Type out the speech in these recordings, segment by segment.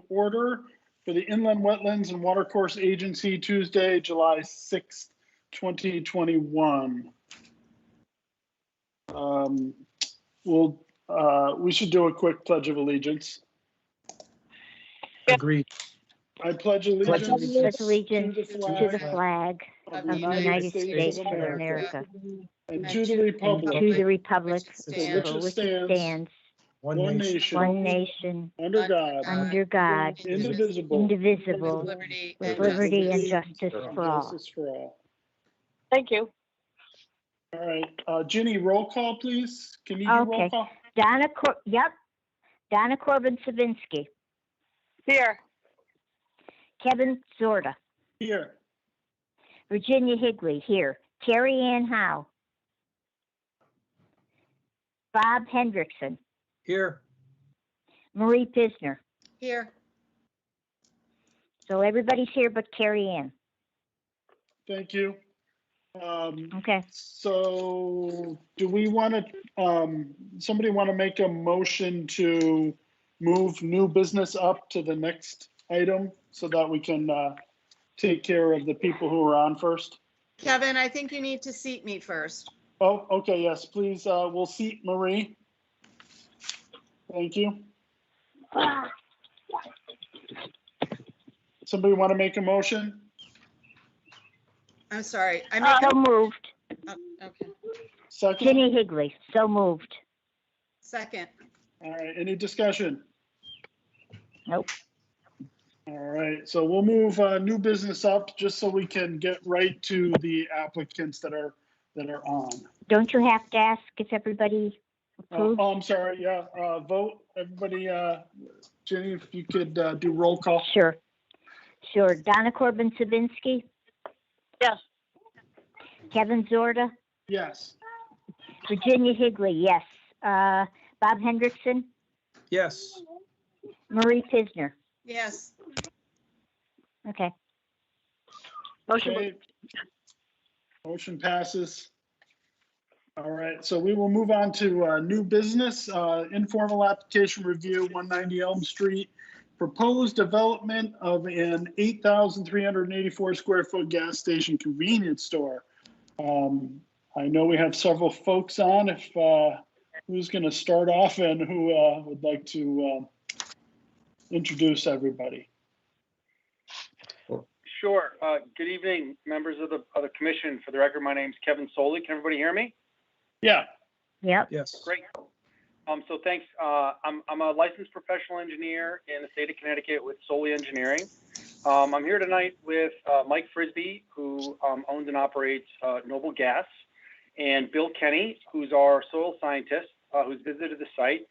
order for the Inland Wetlands and Watercourse Agency, Tuesday, July 6th, 2021. We should do a quick Pledge of Allegiance. Agreed. I pledge Pledge allegiance allegiance to to the flag of of the United States of America and to the republic and to the republic for which it stands, One one nation. one nation, nation, under God, under God, indivisible, indivisible, with liberty and justice and for all. justice for all. Thank you. All right, Ginny, roll call, please. Can you do roll Okay. call? Donna Corbin-Savinsky, Here. Kevin Zorda, Here. Virginia Higley, here. Terry Ann Howe, Bob Hendrickson, Here. Marie Pisner. Here. So everybody's here but Carrie Ann. Thank you. Okay. So do we want to, somebody want to make a motion to move new business up to the next item so that we can take care of the people who are on first? Kevin, I think you need to seat me first. Oh, okay, yes, please. We'll seat Marie. Thank you. Somebody want to make a motion? I'm sorry. I make So moved. okay. Second? Ginny Higley, so moved. Second. All right, any discussion? Nope. All right, so we'll move new business up just so we can get right to the applicants that are on. Don't you have to ask if everybody approved? Oh, I'm sorry, yeah, vote, everybody, Jenny, if you could do roll call. Sure. Donna Corbin-Savinsky, Yes. Kevin Zorda, Yes, Virginia Higley, yes. Bob Hendrickson, Yes. Marie Pisner. Yes. Okay. Motion. okay. Motion passes. All right, so we will move on to new business, informal application review, 190 Elm Street. Proposed development of an 8,384 square foot gas station convenience store. I know we have several folks on. If who's going to start off and who would like to introduce everybody? Sure. Good evening, members of the commission. For the record, my name's Kevin Soley. Can everybody hear me? Yeah. Yep. Yes. Great. So thanks. I'm a licensed professional engineer in the state of Connecticut with Soley Engineering. I'm here tonight with Mike Frisbee, who owns and operates Noble Gas, and Bill Kenny, who's our soil scientist, who's visited the site.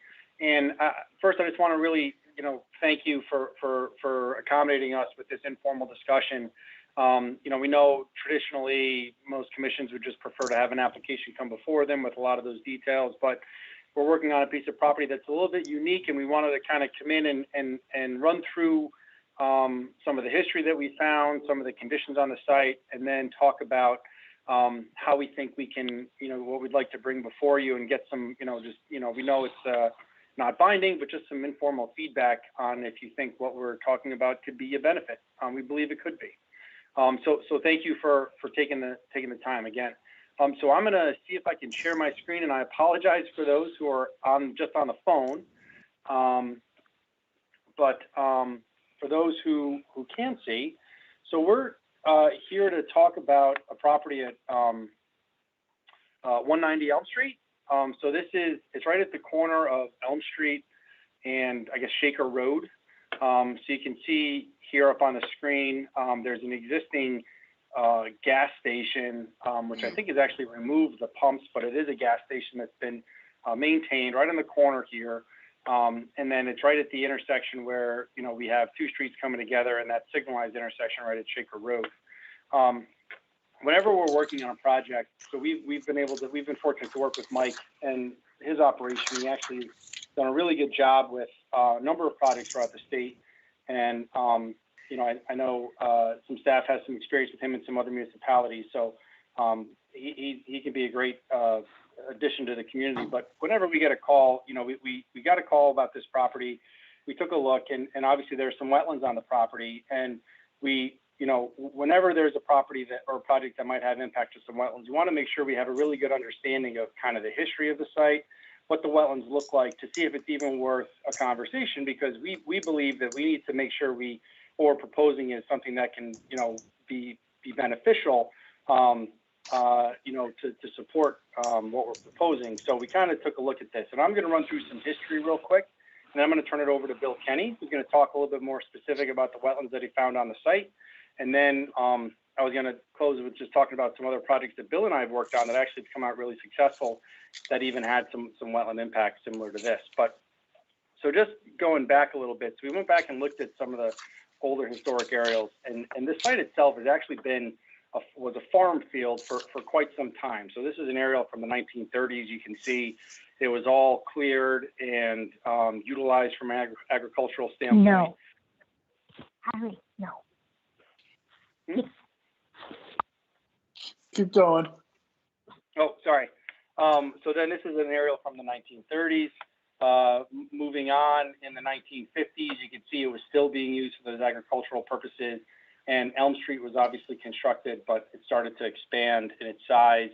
And first, I just want to really, thank you for accommodating us with this informal discussion. We know traditionally most commissions would just prefer to have an application come before them with a lot of those details, but we're working on a piece of property that's a little bit unique, and we wanted to kind of come in and run through some of the history that we found, some of the conditions on the site, and then talk about how we think we can, what we'd like to bring before you and get some, we know it's not binding, but just some informal feedback on if you think what we're talking about could be a benefit. We believe it could be. So thank you for taking the time again. So I'm going to see if I can share my screen, and I apologize for those who are just on the phone. But for those who can see, so we're here to talk about a property at 190 Elm Street. So it's right at the corner of Elm Street and I guess Shaker Road. So you can see here up on the screen, there's an existing gas station, which I think has actually removed the pumps, but it is a gas station that's been maintained right on the corner here. And then it's right at the intersection where, we have two streets coming together and that signalized intersection right at Shaker Road. Whenever we're working on a project, so we've been fortunate to work with Mike and his operation. He actually done a really good job with a number of projects throughout the state. And, I know some staff has some experience with him in some other municipalities. So he can be a great addition to the community. But whenever we get a call, we got a call about this property, we took a look, and obviously there's some wetlands on the property, and we, whenever there's a property that or a project that might have impact to some wetlands, we want to make sure we have a really good understanding of kind of the history of the site, what the wetlands look like, to see if it's even worth a conversation, because we believe that we need to make sure what we're proposing is something that can, be beneficial, to support what we're proposing. So we kind of took a look at this, and I'm going to run through some history real quick, and then I'm going to turn it over to Bill Kenny, who's going to talk a little bit more specific about the wetlands that he found on the site. And then I was going to close with just talking about some other projects that Bill and I have worked on that actually have come out really successful, that even had some wetland impacts similar to this. But so just going back a little bit, so we went back and looked at some of the older historic aerials, and the site itself has actually been was a farm field for quite some time. So this is an aerial from the 1930s. You can see it was all cleared and utilized from an agricultural standpoint. No. Harry, no. Keep going. Oh, sorry. So then this is an aerial from the 1930s. Moving on in the 1950s, you can see it was still being used for those agricultural purposes. And Elm Street was obviously constructed, but it started to expand in its size.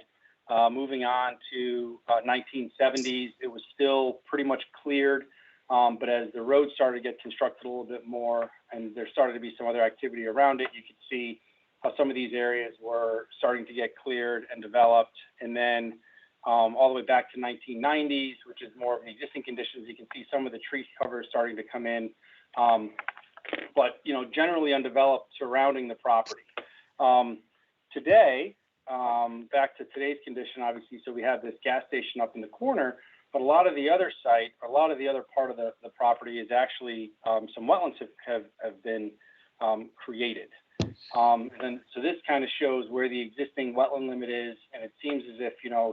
Moving on to 1970s, it was still pretty much cleared. But as the road started to get constructed a little bit more, and there started to be some other activity around it, you could see how some of these areas were starting to get cleared and developed. And then all the way back to 1990s, which is more of the existing conditions, you can see some of the tree cover starting to come in. But generally undeveloped surrounding the property. Today, back to today's condition, obviously, so we have this gas station up in the corner, but a lot of the other site, a lot of the other part of the property is actually some wetlands have been created. And so this kind of shows where the existing wetland limit is, and it seems as if,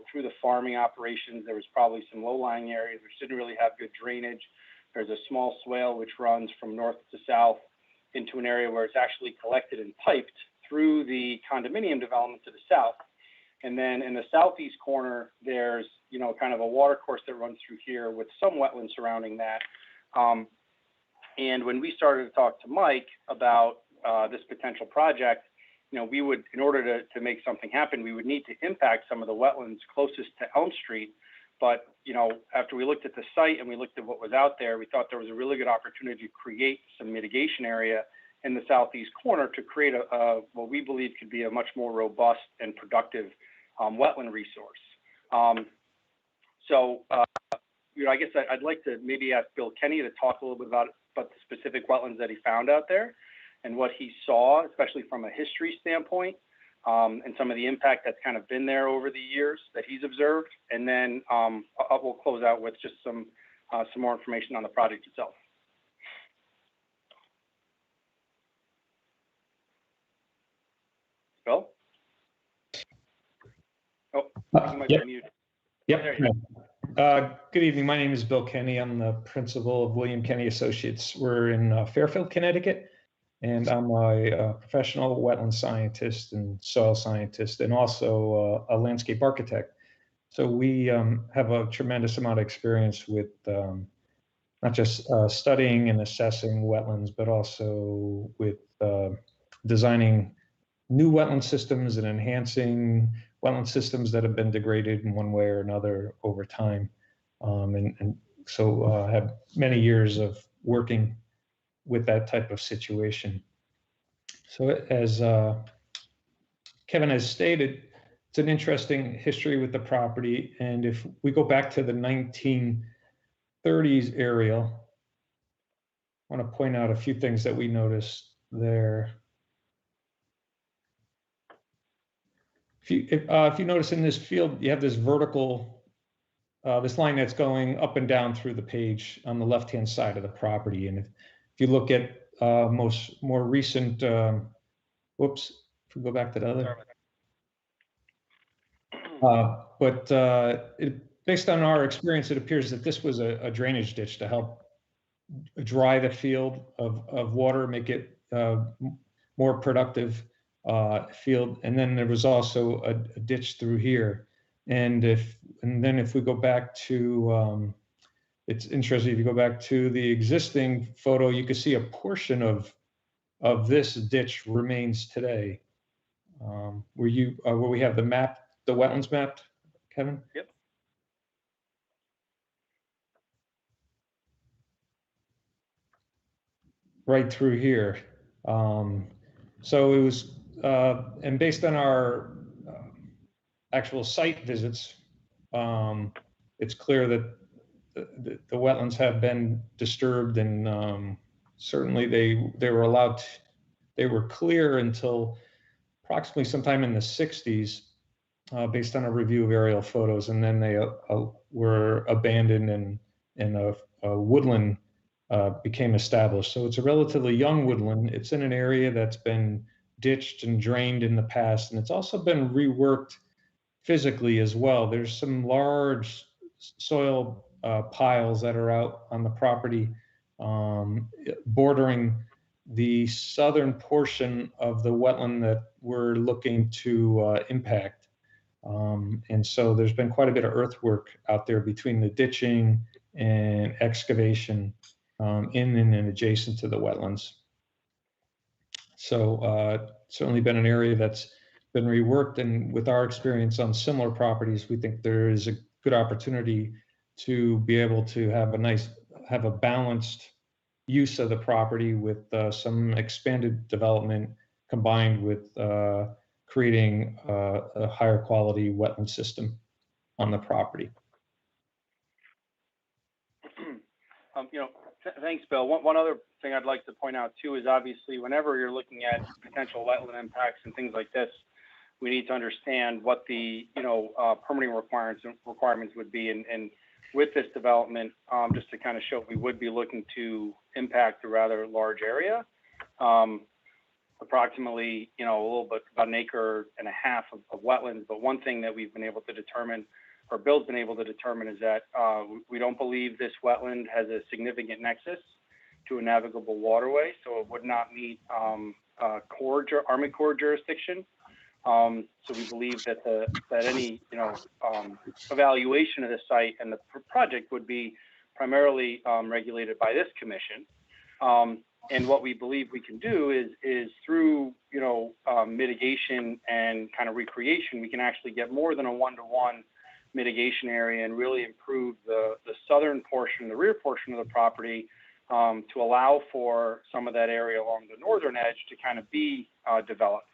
through the farming operations, there was probably some low-lying areas which didn't really have good drainage. There's a small swale which runs from north to south into an area where it's actually collected and piped through the condominium development to the south. And then in the southeast corner, there's, kind of a water course that runs through here with some wetlands surrounding that. And when we started to talk to Mike about this potential project, we would, in order to make something happen, we would need to impact some of the wetlands closest to Elm Street. But, after we looked at the site and we looked at what was out there, we thought there was a really good opportunity to create some mitigation area in the southeast corner to create what we believe could be a much more robust and productive wetland resource. I guess I'd like to maybe ask Bill Kenny to talk a little bit about the specific wetlands that he found out there and what he saw, especially from a history standpoint. And some of the impact that's kind of been there over the years that he's observed. And then we'll close out with just some more information on the project itself. Bill? Oh, you might be muted. Yep. There you Good evening. My name is Bill Kenny. I'm the principal of William Kenny Associates. We're in Fairfield, Connecticut. And I'm a professional wetland scientist and soil scientist, and also a landscape architect. So we have a tremendous amount of experience with not just studying and assessing wetlands, but also with designing new wetland systems and enhancing wetland systems that have been degraded in one way or another over time. And so have many years of working with that type of situation. So as Kevin has stated, it's an interesting history with the property. And if we go back to the 1930s aerial, I want to point out a few things that we noticed there. If you notice in this field, you have this vertical, this line that's going up and down through the page on the left-hand side of the property. And if you look at more recent, whoops, if we go back to the other. Based on our experience, it appears that this was a drainage ditch to help dry the field of water, make it more productive field. And then there was also a ditch through here. And then if we go back to it's interesting, if you go back to the existing photo, you can see a portion of this ditch remains today. Where we have the map, the wetlands mapped, Kevin? Yep. Right through here. So it was, and based on our actual site visits, it's clear that the wetlands have been disturbed, and certainly they were allowed, they were clear until approximately sometime in the 60s, based on a review of aerial photos, and then they were abandoned, and a woodland became established. So it's a relatively young woodland. It's in an area that's been ditched and drained in the past, and it's also been reworked physically as well. There's some large soil piles that are out on the property, bordering the southern portion of the wetland that we're looking to impact. And so there's been quite a bit of earthwork out there between the ditching and excavation in and adjacent to the wetlands. So certainly been an area that's been reworked, and with our experience on similar properties, we think there is a good opportunity to be able to have a balanced use of the property with some expanded development combined with creating a higher quality wetland system on the property. Thanks, Bill. One other thing I'd like to point out too is obviously whenever you're looking at potential wetland impacts and things like this, we need to understand what the permitting requirements would be. And with this development, just to kind of show, we would be looking to impact a rather large area, approximately a little bit about 1.5 acres of wetlands. But one thing that we've been able to determine, or Bill's been able to determine, is that we don't believe this wetland has a significant nexus to a navigable waterway, so it would not meet Army Corps jurisdiction. So we believe that any evaluation of the site and the project would be primarily regulated by this commission. And what we believe we can do is through mitigation and kind of recreation, we can actually get more than a 1-to-1 mitigation area and really improve the southern portion, the rear portion of the property, to allow for some of that area along the northern edge to kind of be developed.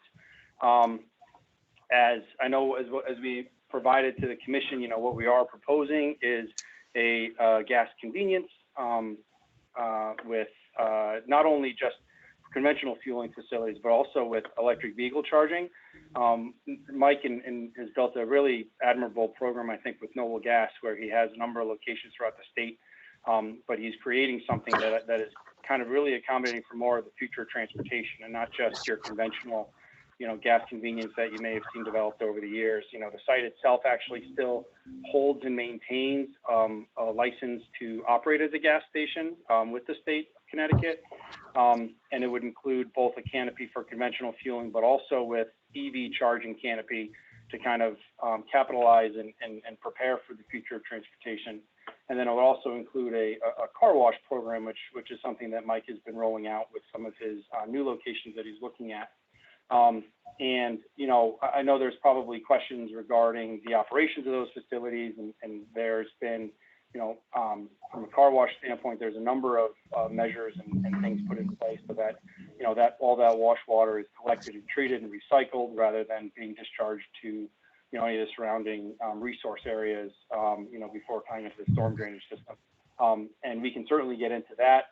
As I know, as we provided to the commission, what we are proposing is a gas convenience with not only just conventional fueling facilities, but also with electric vehicle charging. Mike has built a really admirable program, I think, with Noble Gas, where he has a number of locations throughout the state. But he's creating something that is kind of really accommodating for more of the future transportation and not just your conventional, gas convenience that you may have seen developed over the years. The site itself actually still holds and maintains a license to operate as a gas station with the state of Connecticut. And it would include both a canopy for conventional fueling, but also with EV charging canopy to kind of capitalize and prepare for the future of transportation. And then it would also include a car wash program, which is something that Mike has been rolling out with some of his new locations that he's looking at. And I know there's probably questions regarding the operations of those facilities, and there's been, from a car wash standpoint, there's a number of measures and things put in place so that, that all that wash water is collected and treated and recycled rather than being discharged to, any of the surrounding resource areas, before tying into the storm drainage system. And we can certainly get into that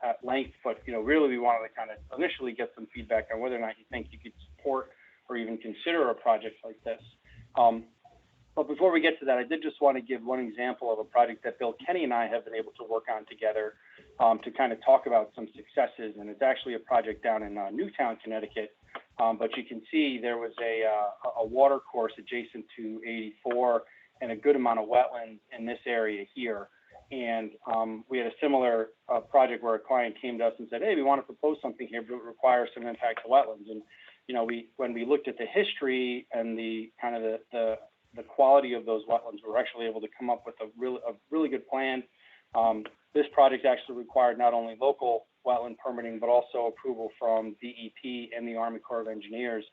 at length, but really we wanted to kind of initially get some feedback on whether or not you think you could support or even consider a project like this. But before we get to that, I did just want to give one example of a project that Bill Kenny and I have been able to work on together to kind of talk about some successes. And it's actually a project down in Newtown, Connecticut. But you can see there was a water course adjacent to 84 and a good amount of wetlands in this area here. And we had a similar project where a client came to us and said, hey, we want to propose something here, but it requires some impact to wetlands. And, when we looked at the history and the kind of the quality of those wetlands, we were actually able to come up with a really good plan This project actually required not only local wetland permitting, but also approval from DEP and the Army Corps of Engineers.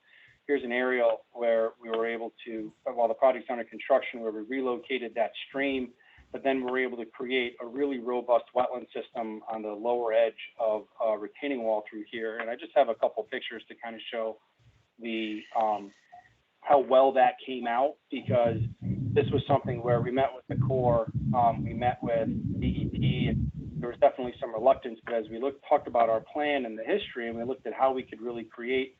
Here's an aerial where we were able to, while the project's under construction, where we relocated that stream, but then we're able to create a really robust wetland system on the lower edge of a retaining wall through here. And I just have a couple pictures to kind of show the how well that came out, because this was something where we met with the Corps, we met with DEP, and there was definitely some reluctance, but as we talked about our plan and the history, and we looked at how we could really create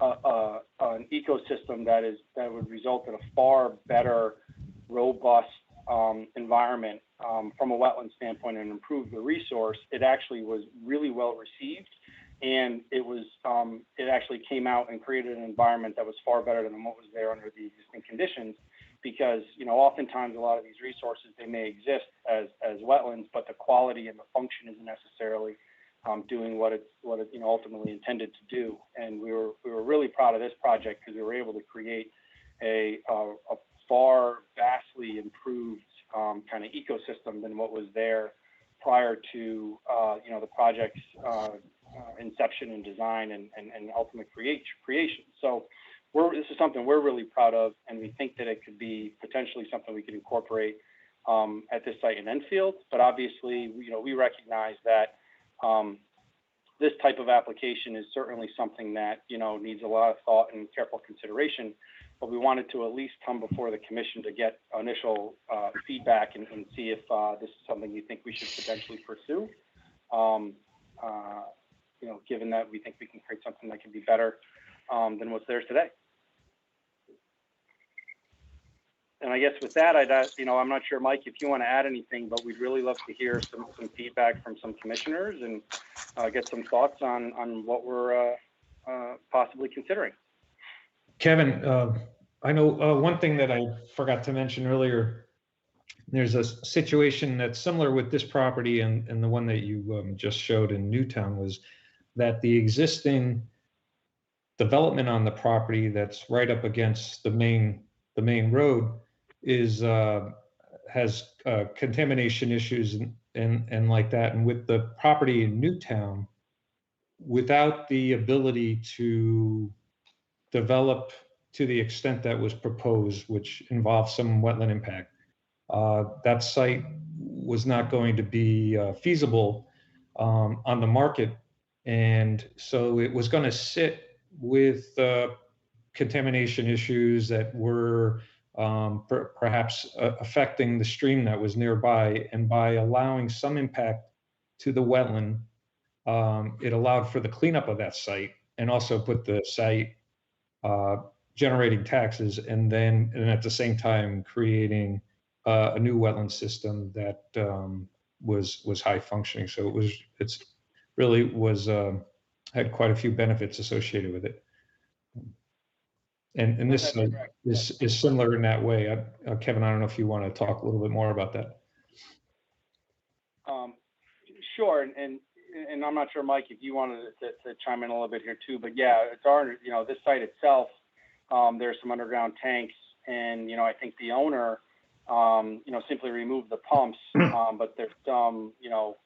an ecosystem that would result in a far better, robust environment from a wetland standpoint and improve the resource, it actually was really well received. And it actually came out and created an environment that was far better than what was there under the existing conditions, because, you know, oftentimes a lot of these resources, they may exist as wetlands, but the quality and the function isn't necessarily doing what it you know, ultimately intended to do. And we were really proud of this project because we were able to create a far vastly improved kind of ecosystem than what was there prior to you know, the project's inception and design and ultimate creation. So this is something we're really proud of, and we think that it could be potentially something we could incorporate at this site in Enfield. But obviously, you know, we recognize that this type of application is certainly something that, you know, needs a lot of thought and careful consideration. But we wanted to at least come before the commission to get initial feedback and see if this is something you think we should potentially pursue. You know, given that we think we can create something that can be better than what's there today. And I guess with that, you know, I'm not sure, Mike, if you want to add anything, but we'd really love to hear some feedback from some commissioners and get some thoughts on what we're possibly considering. Kevin, I know one thing that I forgot to mention earlier. There's a situation that's similar with this property and the one that you just showed in Newtown, was that the existing development on the property that's right up against the main road has contamination issues and like that. And with the property in Newtown, without the ability to develop to the extent that was proposed, which involves some wetland impact, that site was not going to be feasible on the market. And so it was going to sit with contamination issues that were perhaps affecting the stream that was nearby. And by allowing some impact to the wetland, it allowed for the cleanup of that site and also put the site generating taxes, and at the same time creating a new wetland system that was high functioning. So it's really had quite a few benefits associated with it. And this is similar in that way. Kevin, I don't know if you want to talk a little bit more about that. Sure, and I'm not sure, Mike, if you wanted to chime in a little bit here too, but yeah, it's you know, this site itself, there's some underground tanks, and, you know, I think the owner, you know, simply removed the pumps, but there's some, you know,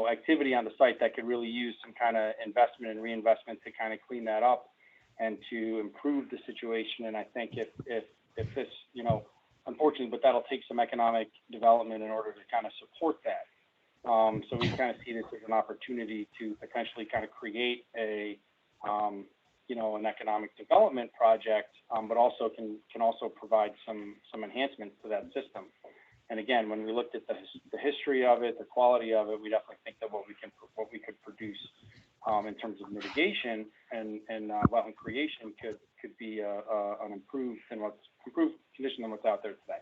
activity on the site that could really use some kind of investment and reinvestment to kind of clean that up and to improve the situation. And I think if this, you know, unfortunately, but that'll take some economic development in order to kind of support that. So we kind of see this as an opportunity to potentially kind of create a, you know, an economic development project, but also can also provide some enhancements to that system. And again, when we looked at the history of it, the quality of it, we definitely think that what we could produce in terms of mitigation and wetland creation could be an improved condition than what's out there today.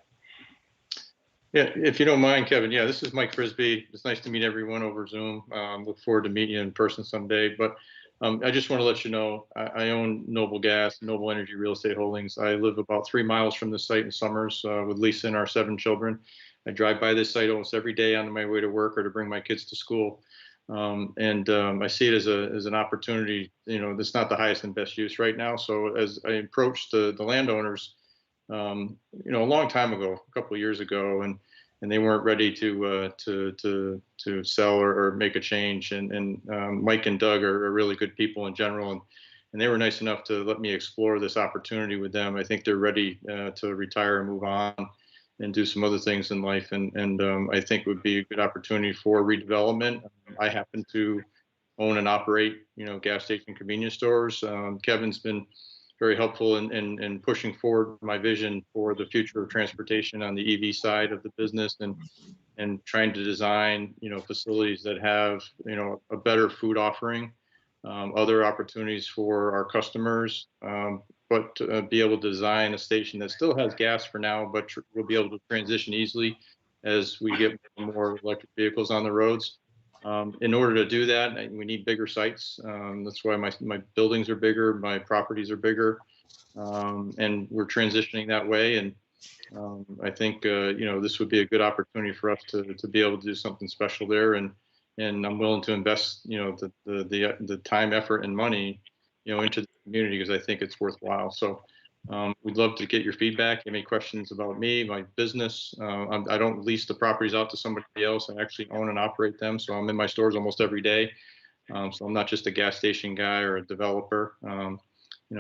Yeah, if you don't mind, Kevin. Yeah, this is Mike Frisbee. It's nice to meet everyone over Zoom. Look forward to meeting you in person someday. But I just want to let you know, I own Noble Gas, Noble Energy Real Estate Holdings. I live about 3 miles from the site in Summers with Lisa and our 7 children. I drive by this site almost every day on my way to work or to bring my kids to school. I see it as an opportunity. You know, that's not the highest and best use right now. So as I approach the landowners, a long time ago, a couple of years ago, and they weren't ready to sell or make a change. And Mike and Doug are really good people in general, and they were nice enough to let me explore this opportunity with them. I think they're ready to retire and move on and do some other things in life, and I think it would be a good opportunity for redevelopment. I happen to own and operate, gas station convenience stores. Kevin's been very helpful in pushing forward my vision for the future of transportation on the EV side of the business, and trying to design, facilities that have, a better food offering, other opportunities for our customers, but be able to design a station that still has gas for now, but we'll be able to transition easily as we get more electric vehicles on the roads. In order to do that, we need bigger sites. That's why my buildings are bigger, my properties are bigger, and we're transitioning that way. And I think this would be a good opportunity for us to be able to do something special there. And I'm willing to invest the time, effort, and money into the community, because I think it's worthwhile. So we'd love to get your feedback. Any questions about me, my business? I don't lease the properties out to somebody else. I actually own and operate them. So I'm in my stores almost every day. So I'm not just a gas station guy or a developer.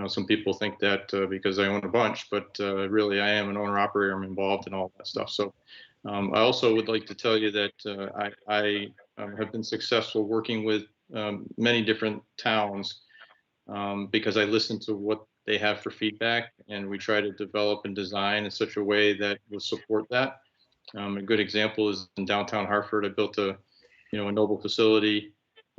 Some people think that because I own a bunch, but really I am an owner operator. I'm involved in all that stuff. So I also would like to tell you that I have been successful working with many different towns because I listen to what they have for feedback, and we try to develop and design in such a way that will support that. A good example is in downtown Hartford. I built a Noble facility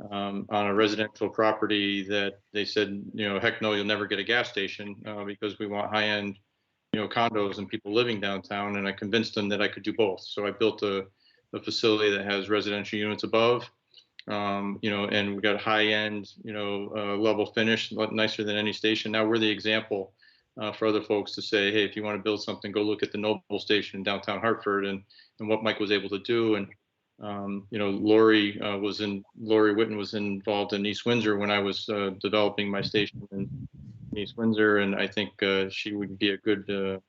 on a residential property that they said, heck no, you'll never get a gas station because we want high-end, condos and people living downtown. And I convinced them that I could do both. So I built a facility that has residential units above, and we got high-end, level finish, nicer than any station. Now we're the example for other folks to say, hey, if you want to build something, go look at the Noble station in downtown Hartford and what Mike was able to do. And Lori Witten was involved in East Windsor when I was developing my station in East Windsor, and I think she would be a good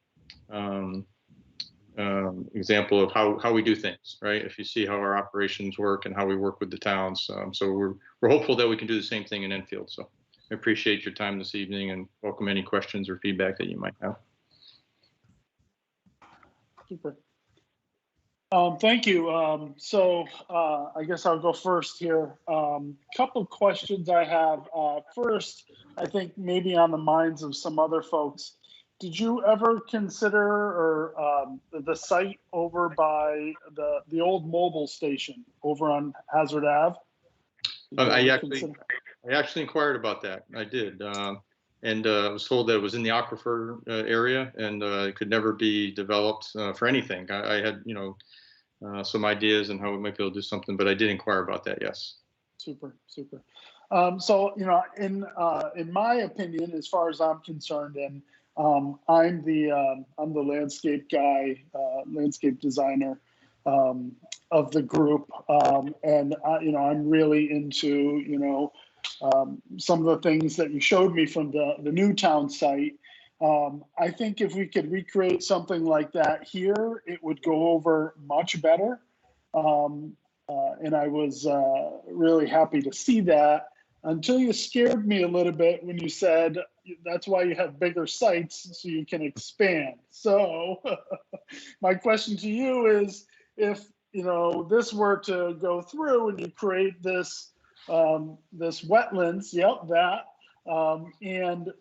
example of how we do things, right? If you see how our operations work and how we work with the towns. So we're hopeful that we can do the same thing in Enfield. So I appreciate your time this evening and welcome any questions or feedback that you might have. Super. Thank you. So I guess I'll go first here. Couple questions I have. First, I think maybe on the minds of some other folks, did you ever consider the site over by the old Mobil station over on Hazard Ave? I actually inquired about that. I did. And I was told that it was in the aquifer area and it could never be developed for anything. I had, some ideas on how we might be able to do something, but I did inquire about that. Yes. Super. So, in my opinion, as far as I'm concerned, and I'm the landscape guy, landscape designer of the group, and I'm really into some of the things that you showed me from the Newtown site. I think if we could recreate something like that here, it would go over much better. And I was really happy to see that, until you scared me a little bit when you said that's why you have bigger sites so you can expand. So my question to you is, if this were to go through and you create this wetlands, and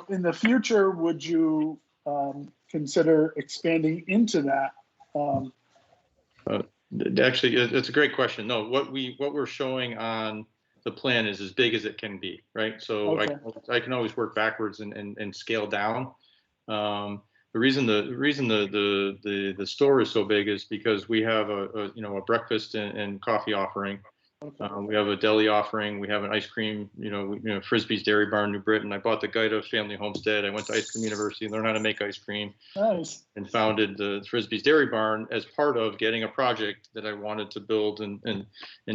in the future, would you consider expanding into that? Actually, it's a great question. No, what we're showing on the plan is as big as it can be, right? So Okay. I can always work backwards and scale down. The reason the store is so big is because we have a breakfast and coffee offering. We have a deli offering. We have an ice cream, Frisbee's Dairy Bar in New Britain. I bought the Gaita Family Homestead. I went to Ice Cream University and learned how to make ice cream. Nice. And founded the Frisbee's Dairy Barn as part of getting a project that I wanted to build and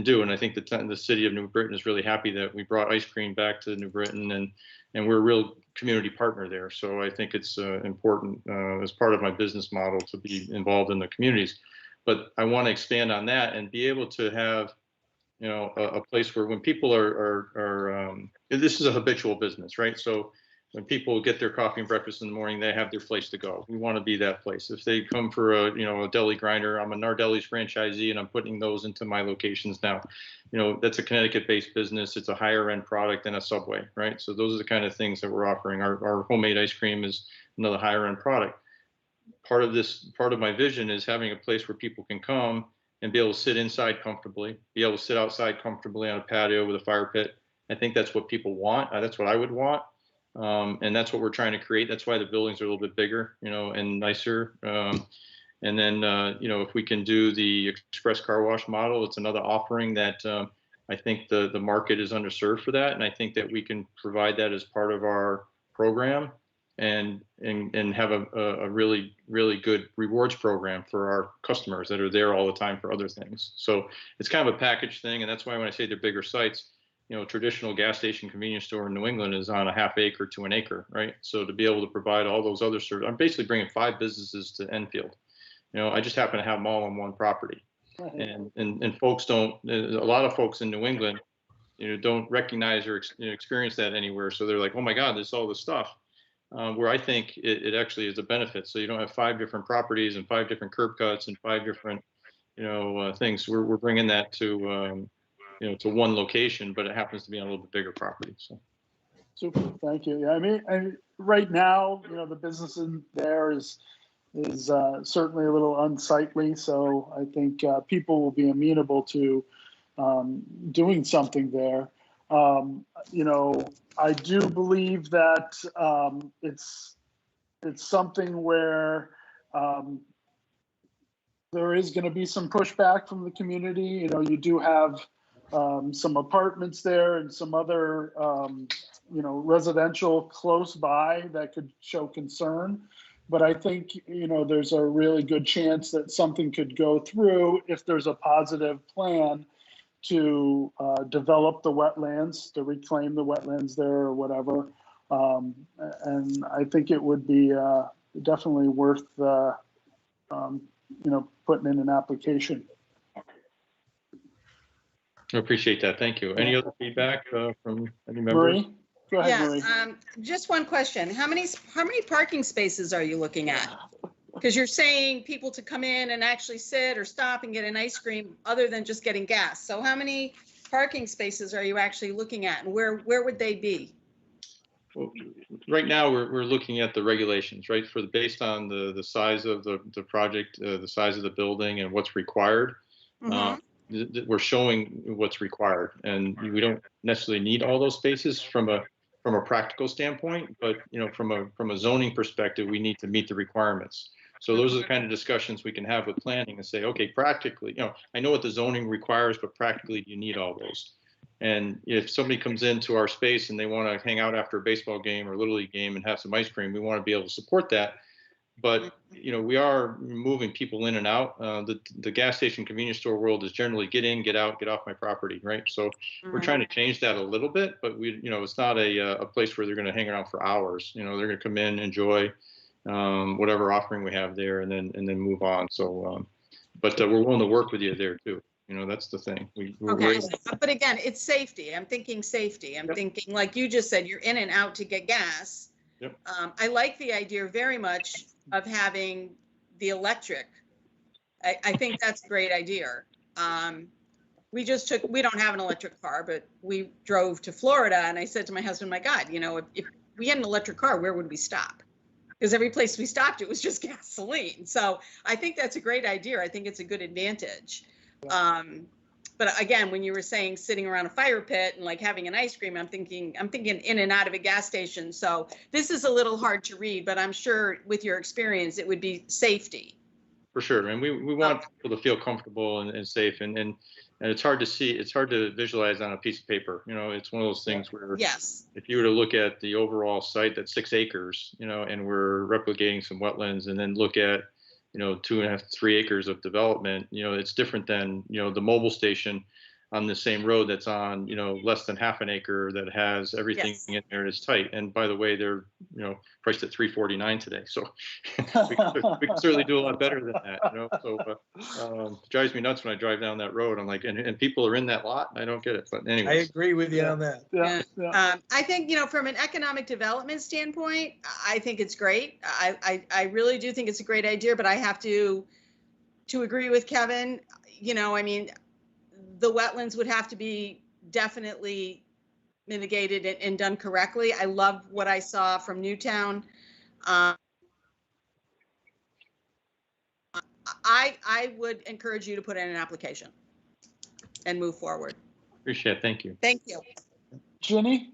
do. And I think the city of New Britain is really happy that we brought ice cream back to New Britain, and we're real community partner there. So I think it's important as part of my business model to be involved in the communities. But I want to expand on that and be able to have, you know, a place where when people are this is a habitual business, right? So when people get their coffee and breakfast in the morning, they have their place to go. We want to be that place. If they come for a, you know, a deli grinder, I'm a Nardelli's franchisee and I'm putting those into my locations now. You know, that's a Connecticut-based business. It's a higher end product than a Subway, right? So those are the kind of things that we're offering. Our homemade ice cream is another higher end product. Part of my vision is having a place where people can come and be able to sit inside comfortably, be able to sit outside comfortably on a patio with a fire pit. I think that's what people want. That's what I would want. And that's what we're trying to create. That's why the buildings are a little bit bigger, you know, and nicer. And then, you know, if we can do the express car wash model, it's another offering that I think the market is underserved for that. And I think that we can provide that as part of our program and have a really, really good rewards program for our customers that are there all the time for other things. So it's kind of a package thing. And that's why when I say they're bigger sites, you know, traditional gas station convenience store in New England is on a half acre to an acre, right? So to be able to provide all those other services, I'm basically bringing 5 businesses to Enfield. You know, I just happen to have them all on one property. And folks don't, a lot of folks in New England, you know, don't recognize or experience that anywhere. So they're like, oh my God, there's all this stuff. Where I think it actually is a benefit. So you don't have 5 different properties and 5 different curb cuts and 5 different, you know, things. We're bringing that to, you know, to one location, but it happens to be on a little bit bigger property. So. Super, thank you. Yeah, I mean, right now, you know, the business in there is certainly a little unsightly. So I think people will be amenable to doing something there. You know, I do believe that it's something where there is going to be some pushback from the community. You know, you do have some apartments there and some other, you know, residential close by that could show concern. But I think, you know, there's a really good chance that something could go through if there's a positive plan to develop the wetlands, to reclaim the wetlands there or whatever. And I think it would be definitely worth, you know, putting in an application. I appreciate that. Thank you. Any other feedback from any members? Marie, go ahead, Yeah, Marie. just one question. How many parking spaces are you looking at? Because you're saying people to come in and actually sit or stop and get an ice cream other than just getting gas. So how many parking spaces are you actually looking at, and where would they be? Well, right now, we're looking at the regulations, right? Based on the size of the project, the size of the building, and what's required. We're showing what's required, and we don't necessarily need all those spaces from a practical standpoint, but you know, from a zoning perspective, we need to meet the requirements. So those are the kind of discussions we can have with planning and say, okay, practically, you know, I know what the zoning requires, but practically, do you need all those? And if somebody comes into our space and they want to hang out after a baseball game or Little League game and have some ice cream, we want to be able to support that. But, you know, we are moving people in and out. The gas station convenience store world is generally get in, get out, get off my property, right? So we're trying to change that a little bit, but you know, it's not a place where they're going to hang around for hours. You know, they're going to come in, enjoy whatever offering we have there, and then move on. So, but we're willing to work with you there too. You know, that's the thing. Okay, but again, it's safety. I'm thinking safety. I'm thinking, like you just said, you're in and out to get gas. Yep. I like the idea very much of having the electric. I think that's a great idea. We don't have an electric car, but we drove to Florida, and I said to my husband, my God, you know, if we had an electric car, where would we stop? Because every place we stopped, it was just gasoline. So I think that's a great idea. I think it's a good advantage. But again, when you were saying sitting around a fire pit and like having an ice cream, I'm thinking in and out of a gas station. So this is a little hard to read, but I'm sure with your experience, it would be safety. For sure. And we want people to feel comfortable and safe. And it's hard to see, it's hard to visualize on a piece of paper. You know, it's one of those things where yes, if you were to look at the overall site, that's 6 acres, you know, and we're replicating some wetlands, and then look at, you know, 2.5 to 3 acres of development, you know, it's different than, you know, the mobile station. on the same road that's on, less than half an acre that has everything Yes. in there and is tight. And by the way, they're, priced at $349 today. So we can certainly do a lot better than that, So it drives me nuts when I drive down that road. I'm like, and people are in that lot. I don't get it. But I anyways, agree with you on that. Yeah, yeah. I think, from an economic development standpoint, I think it's great. I really do think it's a great idea, but I have to agree with Kevin. The wetlands would have to be definitely mitigated and done correctly. I love what I saw from Newtown. I would encourage you to put in an application and move forward. appreciate it. Thank you. Thank you. Ginny?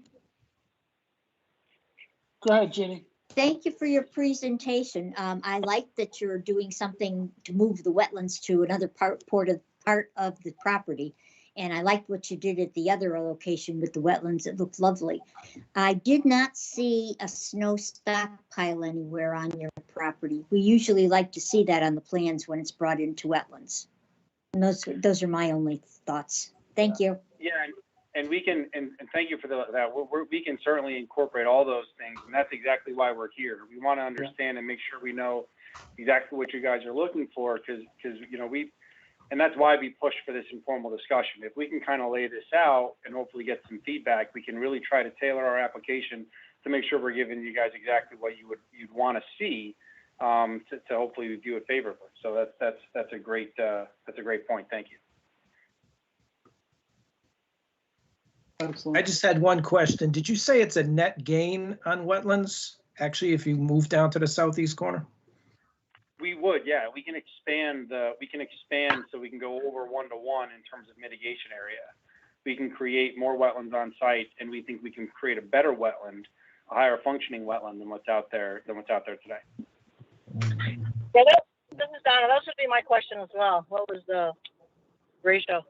Go ahead, Ginny. Thank you for your presentation. I like that you're doing something to move the wetlands to another part of the property. And I liked what you did at the other location with the wetlands. It looked lovely. I did not see a snow stockpile anywhere on your property. We usually like to see that on the plans when it's brought into wetlands. And those are my only thoughts. Thank you. Yeah, and we can, and thank you for that. We can certainly incorporate all those things, and that's exactly why we're here. We want to understand and make sure we know exactly what you guys are looking for, because and that's why we push for this informal discussion. If we can kind of lay this out and hopefully get some feedback, we can really try to tailor our application to make sure we're giving you guys exactly what you'd want to see, to hopefully view it favorably. So that's a great point. Thank you. Excellent. I just had one question. Did you say it's a net gain on wetlands? Actually, if you move down to the southeast corner? We would, yeah. We can expand so we can go over 1-to-1 in terms of mitigation area. We can create more wetlands on site, and we think we can create a better wetland, a higher functioning wetland than what's out there today. Yeah, this is Donna. That should be my question as well. What was the ratio?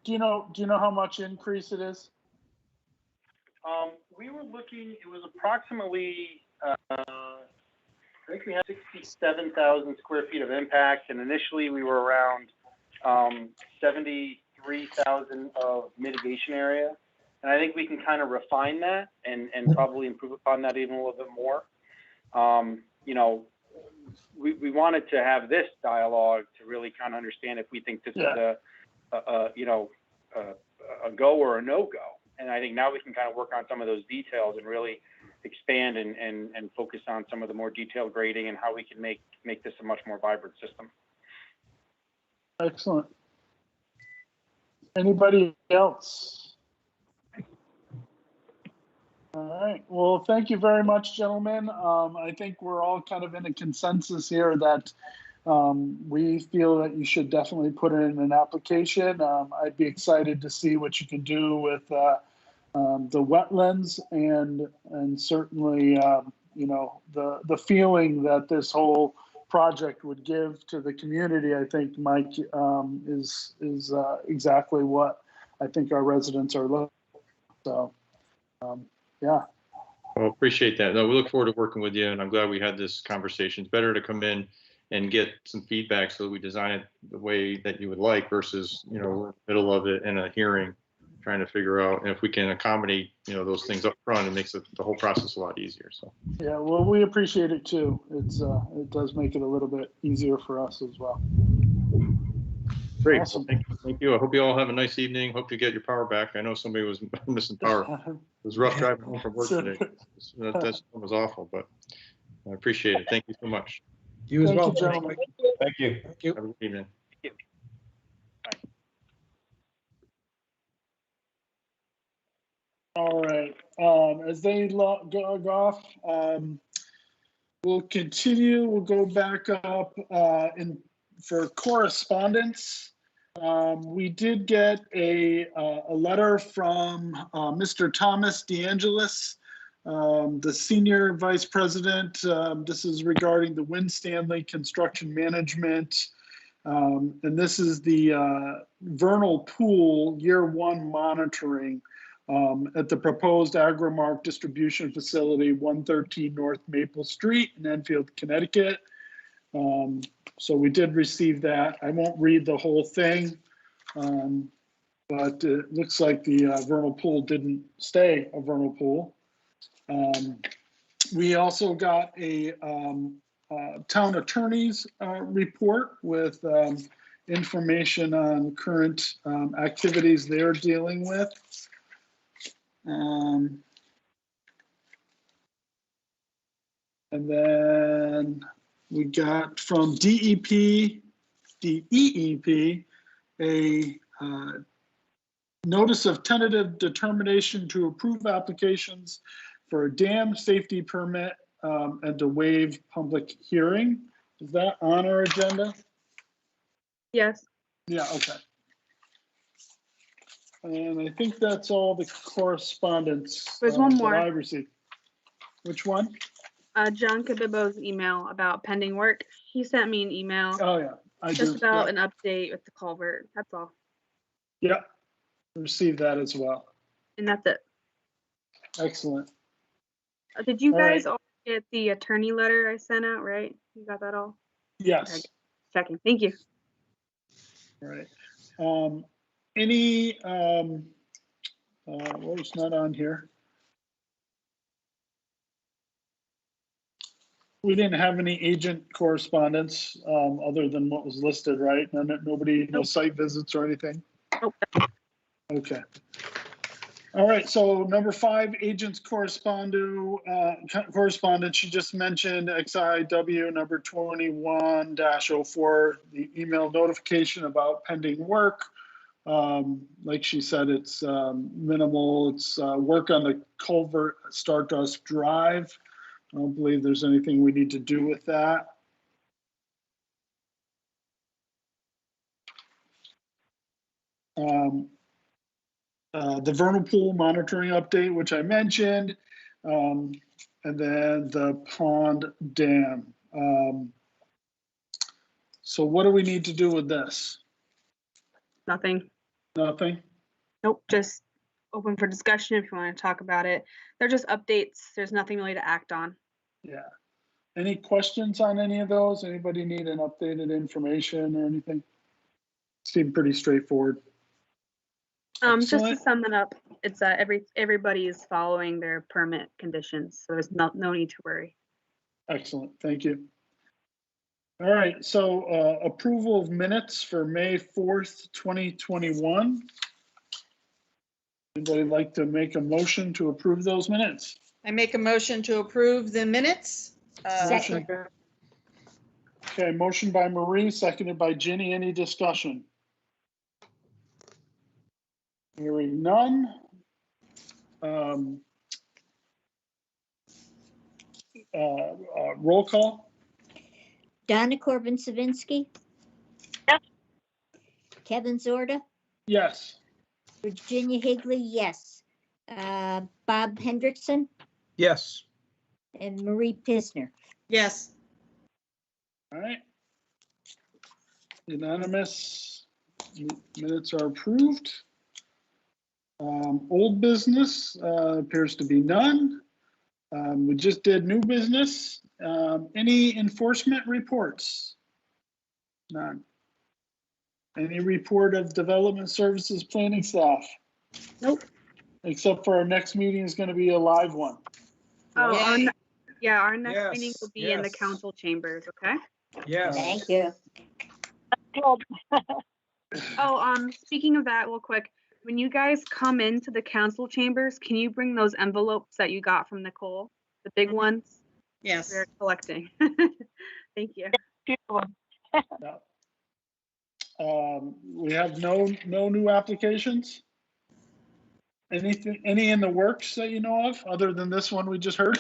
Do you know how much increase it is? We were looking, it was approximately, I think we had 67,000 square feet of impact, and initially we were around 73,000 of mitigation area. And I think we can kind of refine that and probably improve upon that even a little bit more. We wanted to have this dialogue to really kind of understand if we think this is a go or a no-go. And I think now we can kind of work on some of those details and really expand and focus on some of the more detailed grading and how we can make this a much more vibrant system. Excellent. Anybody else? All right. Well, thank you very much, gentlemen. I think we're all kind of in a consensus here that we feel that you should definitely put in an application. I'd be excited to see what you can do with the wetlands and certainly, the feeling that this whole project would give to the community. I think, Mike, is exactly what I think our residents are looking for. So, yeah. Well, appreciate that. No, we look forward to working with you, and I'm glad we had this conversation. It's better to come in and get some feedback so that we design it the way that you would like versus, we're in the middle of it in a hearing trying to figure out, and if we can accommodate, those things up front, it makes the whole process a lot easier. So. Yeah, well, we appreciate it too. It does make it a little bit easier for us as well. Great. Awesome. Thank you. I hope you all have a nice evening. Hope you get your power back. I know somebody was missing power. It was rough driving home from work today. That was awful, but I appreciate it. Thank you so much. You as Thank well. you, gentlemen. Thank you. Thank you. Have a good evening. All right. As they log off, we'll continue. We'll go back up for correspondence. We did get a letter from Mr. Thomas DeAngelis, the Senior Vice President. This is regarding the Winstanley Construction Management. And this is the vernal pool year 1 monitoring at the proposed Agrimark distribution facility, 113 North Maple Street in Enfield, Connecticut. So we did receive that. I won't read the whole thing. But it looks like the vernal pool didn't stay a vernal pool. We also got a town attorney's report with information on current activities they're dealing with. And then we got from DEP, a notice of tentative determination to approve applications for a dam safety permit and to waive public hearing. Is that on our agenda? Yes. Yeah, okay. And I think that's all the correspondence. There's one that more. I received. Which one? John Kabibo's email about pending work. He sent me an email Oh, yeah, I do. just about Yeah. an update with the culvert. That's all. Yeah, received that as well. And that's it. Excellent. Did you All right. guys all get the attorney letter I sent out, right? You got that all? Yes. Checking. Thank you. All right. Any, well, it's not on here. We didn't have any agent correspondence, other than what was listed, right? Nobody, no site visits or anything? Nope. Okay. All right, so number 5, agents correspondence, she just mentioned XIW number 21-04, the email notification about pending work. Like she said, it's minimal. It's work on the culvert at Stardust Drive. I don't believe there's anything we need to do with that. The vernal pool monitoring update, which I mentioned, and then the pond dam. So what do we need to do with this? Nothing. Nothing? Nope. Just open for discussion if you want to talk about it. They're just updates. There's nothing really to act on. Yeah. Any questions on any of those? Anybody need an updated information or anything? Seemed pretty straightforward. Just to Excellent. sum it up, it's everybody is following their permit conditions, so there's no need to worry. Excellent, thank you. All right, so approval of minutes for May 4th, 2021. Anybody like to make a motion to approve those minutes? I make a motion to approve the minutes. Motion. Okay, motion by Marie, seconded by Ginny. Any discussion? Hearing none. Roll call? Donna Corbin Savinsky. Yes. Kevin Zorda, Yes. Virginia Higley, yes. Bob Hendrickson Yes. and Marie Pisner. Yes. All right. Unanimous. Minutes are approved. Old business appears to be none. We just did new business. Any enforcement reports? None. Any report of development services planning staff? Nope. Except for our next meeting is going to be a live one. Oh, Yay. our next meeting will be in the Yes. council chambers, okay? Yes. Thank you. Oh, speaking of that, real quick, when you guys come into the council chambers, can you bring those envelopes that you got from Nicole, the big ones? Yes. We're collecting. Thank you. We have no new applications? Anything, any in the works that you know of, other than this one we just heard?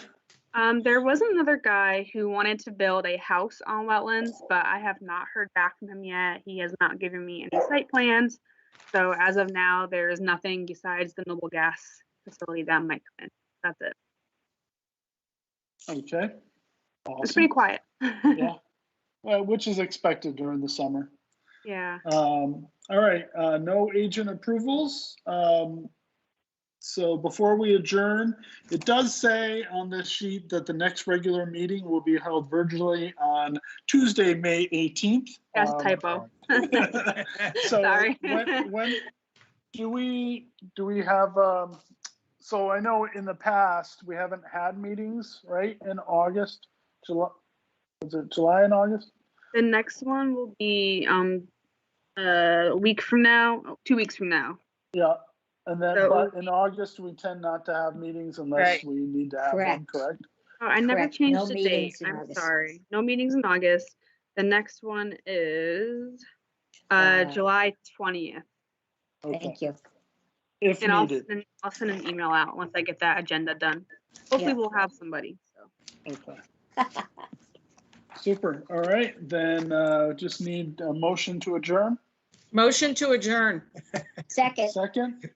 There was another guy who wanted to build a house on wetlands, but I have not heard back from him yet. He has not given me any site plans. So as of now, there is nothing besides the Noble Gas facility that might come in. That's it. Okay. It's pretty Awesome. quiet. Yeah. Well, which is expected during the summer. Yeah. All right, no agent approvals. So before we adjourn, it does say on this sheet that the next regular meeting will be held virtually on Tuesday, May 18th. That's a typo. So Sorry. when do we have, so I know in the past, we haven't had meetings, right, in August, July, is it July and August? The next one will be a week from now, 2 weeks from now. Yeah, and then, So- but in August, we tend not to have meetings unless Right. we need to have one, Correct. correct? Oh, I never Correct. changed No the date. meetings in I'm August. sorry. No meetings in August. The next one is Uh, July 20th. Okay, Thank you. if And needed, I'll send an email out once I get that agenda done. Hopefully Yeah. we'll have somebody. So okay. Super, all right, then just need a motion to adjourn. Motion to adjourn. Second. Second?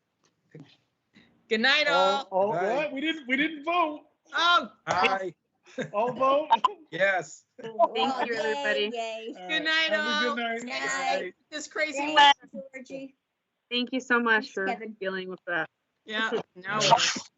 Good night, All, all. Aye. what? We didn't vote. Oh, Aye, All vote? yes. Thank Oh, you, everybody. Yay. All Good right, night, have a all. good night. Night. Aye. this crazy Thanks, weather. Georgie. Thank you so much Thanks, for Kevin. dealing with that. Yeah, no All right. worries.